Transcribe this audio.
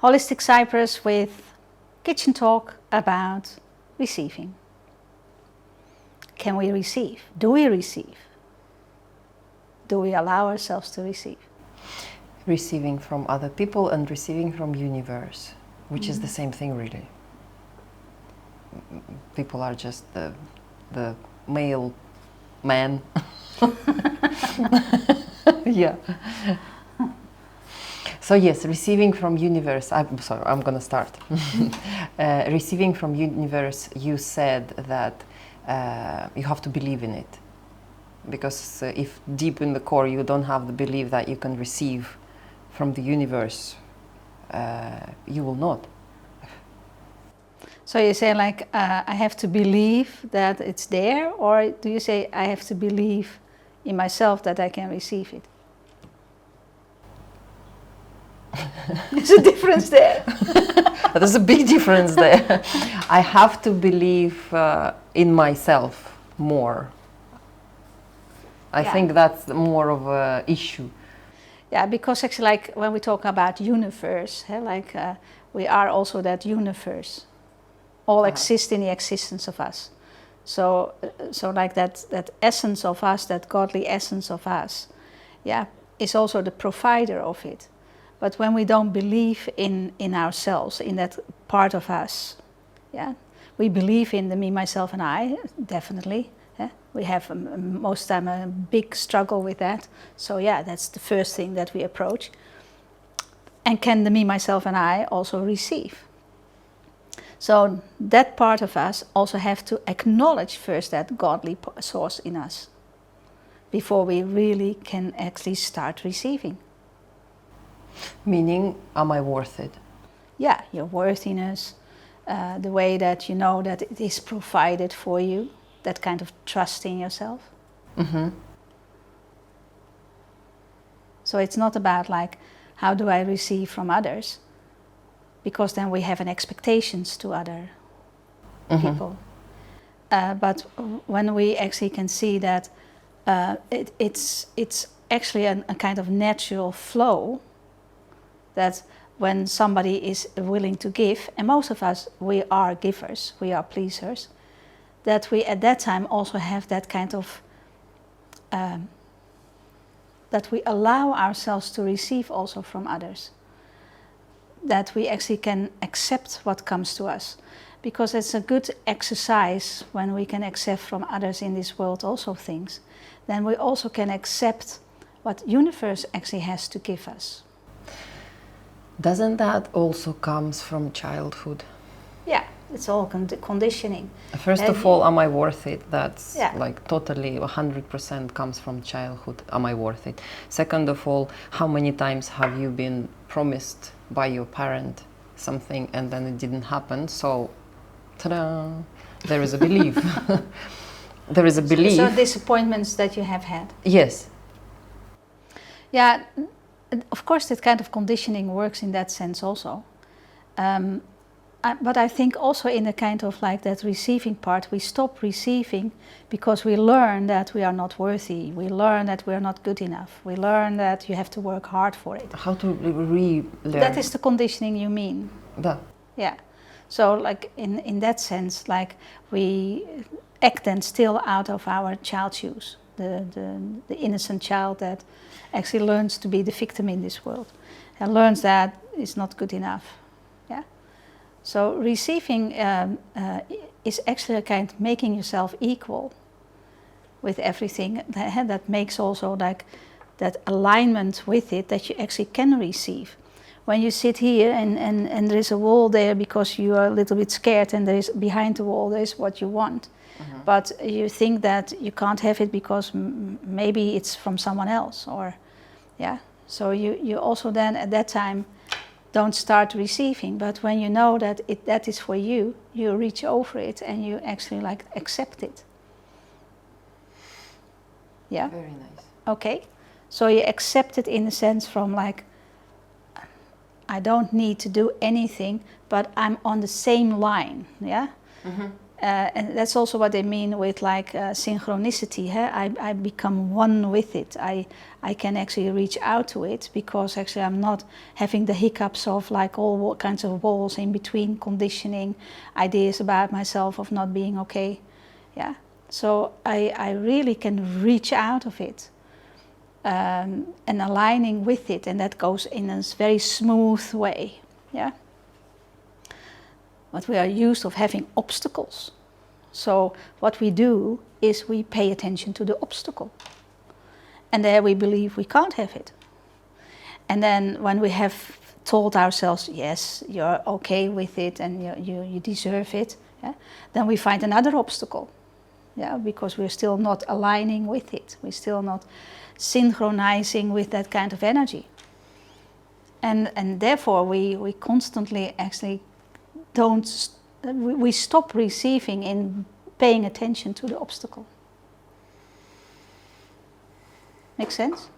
Holistic Cyprus with Kitchen Talk about receiving. Can we receive? Do we receive? Do we allow ourselves to receive? Receiving from other people and receiving from universe, which is the same thing really. People are just the male man. Yeah. So yes, receiving from universe. I'm sorry, I'm gonna start. Receiving from universe, you said that you have to believe in it, because if deep in the core you don't have the belief that you can receive from the universe, you will not. So you say like, I have to believe that it's there, or do you say I have to believe in myself that I can receive it? There's a difference there. There's a big difference there. I have to believe in myself more. I think that's more of an issue. Yeah, because actually, like when we talk about universe, we are also that universe. All exist in the existence of us. So like that essence of us, that godly essence of us, is also the provider of it. But when we don't believe in ourselves, in that part of us, we believe in the me, myself, and I, definitely. We have most time a big struggle with that. So that's the first thing that we approach. And can the me, myself, and I also receive? So that part of us also have to acknowledge first that godly source in us before we really can actually start receiving. Meaning, am I worth it? Yeah, your worthiness, the way that you know that it is provided for you, that kind of trust in yourself. Mm-hmm. So it's not about like, how do I receive from others? Because then we have an expectations to other people. But when we actually can see that it's actually a kind of natural flow, that when somebody is willing to give, and most of us, we are givers, we are pleasers, that we at that time also have that kind of, that we allow ourselves to receive also from others. That we actually can accept what comes to us. Because it's a good exercise when we can accept from others in this world also things. Then we also can accept what universe actually has to give us. Doesn't that also comes from childhood? Yeah, it's all conditioning. First of all, am I worth it? That's like totally 100% comes from childhood. Am I worth it? Second of all, how many times have you been promised by your parent something and then it didn't happen? So, ta-da! There is a belief. There is a belief. So disappointments that you have had. Yes. Yeah, of course that kind of conditioning works in that sense also. But I think also in a kind of like that receiving part, we stop receiving because we learn that we are not worthy. We learn that we are not good enough. We learn that you have to work hard for it. How to relearn? That is the conditioning you mean. Yeah. So like in that sense, like we act then still out of our child shoes. The innocent child that actually learns to be the victim in this world and learns that it's not good enough. So receiving is actually a kind of making yourself equal with everything. That makes also like that alignment with it, that you actually can receive. When you sit here and there is a wall there because you are a little bit scared, and there is behind the wall there is what you want. But you think that you can't have it because maybe it's from someone else, or so you also then at that time don't start receiving. But when you know that that is for you, you reach over it and you actually like accept it. Yeah? Very nice. Okay. So you accept it in a sense from like, I don't need to do anything, but I'm on the same line. Yeah? And that's also what they mean with like synchronicity. I become one with it. I can actually reach out to it because actually I'm not having the hiccups of like all kinds of walls in between, conditioning, ideas about myself of not being okay. Yeah. So I really can reach out of it and aligning with it, and that goes in a very smooth way. Yeah. But we are used of having obstacles. So what we do is we pay attention to the obstacle. And there we believe we can't have it. And then when we have told ourselves, yes, you're okay with it and you deserve it, yeah, then we find another obstacle. Yeah, because we're still not aligning with it. We're still not synchronizing with that kind of energy. And therefore we constantly actually we stop receiving in paying attention to the obstacle. Make sense?